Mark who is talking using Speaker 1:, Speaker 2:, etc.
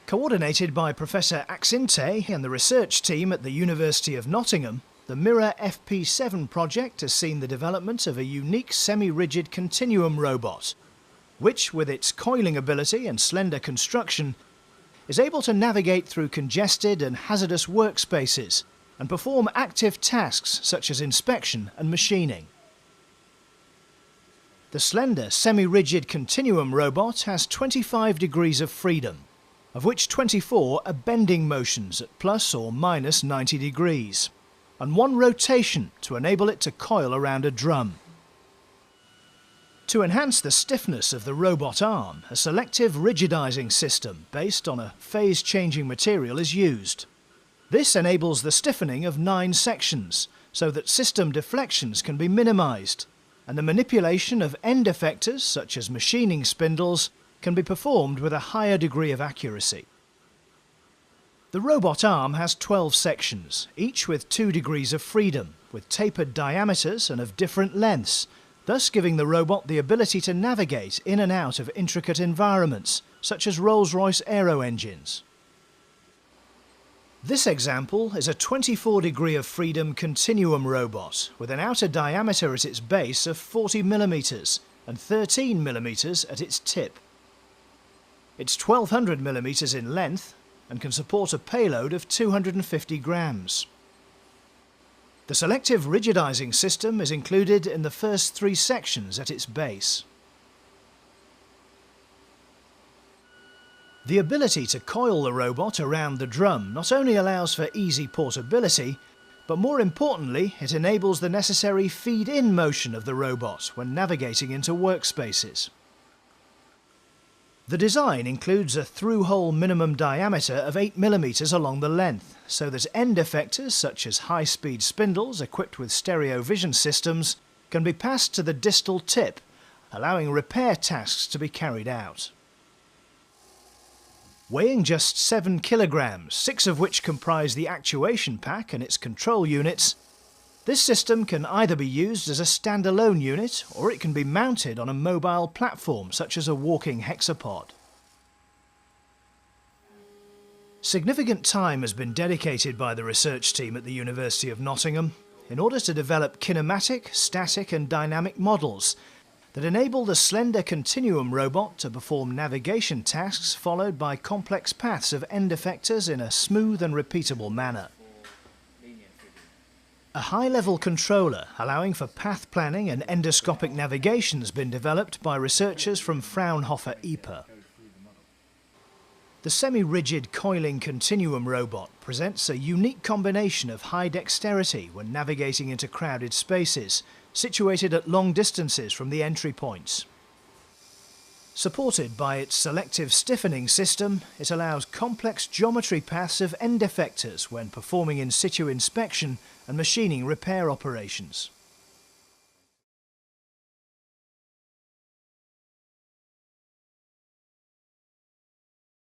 Speaker 1: Coordinated by Professor Axinte and the research team at the University of Nottingham, the MiRoR FP7 project has seen the development of a unique semi-rigid continuum robot, which, with its coiling ability and slender construction, is able to navigate through congested and hazardous workspaces and perform active tasks such as inspection and machining. The slender semi-rigid continuum robot has 25 degrees of freedom, of which 24 are bending motions at plus or minus 90 degrees, and one rotation to enable it to coil around a drum. To enhance the stiffness of the robot arm, a selective rigidizing system based on a phase-changing material is used. This enables the stiffening of 9 sections, so that system deflections can be minimized, and the manipulation of end effectors, such as machining spindles, can be performed with a higher degree of accuracy. The robot arm has 12 sections, each with 2 degrees of freedom, with tapered diameters and of different lengths, thus giving the robot the ability to navigate in and out of intricate environments, such as Rolls-Royce aero engines. This example is a 24 degree of freedom continuum robot with an outer diameter at its base of 40 mm and 13 mm at its tip. It's 1200 mm in length and can support a payload of 250 grams. The selective rigidizing system is included in the first 3 sections at its base. The ability to coil the robot around the drum not only allows for easy portability, but more importantly, it enables the necessary feed-in motion of the robot when navigating into workspaces. The design includes a through-hole minimum diameter of 8 mm along the length, so that end effectors such as high-speed spindles equipped with stereo vision systems can be passed to the distal tip, allowing repair tasks to be carried out. Weighing just 7 kg, 6 of which comprise the actuation pack and its control units, this system can either be used as a standalone unit or it can be mounted on a mobile platform such as a walking hexapod. Significant time has been dedicated by the research team at the University of Nottingham in order to develop kinematic, static and dynamic models that enable the slender continuum robot to perform navigation tasks followed by complex paths of end effectors in a smooth and repeatable manner. A high-level controller allowing for path planning and endoscopic navigation has been developed by researchers from Fraunhofer IPA. The semi-rigid coiling continuum robot presents a unique combination of high dexterity when navigating into crowded spaces, situated at long distances from the entry points. Supported by its selective stiffening system, it allows complex geometry paths of end effectors when performing in situ inspection and machining repair operations.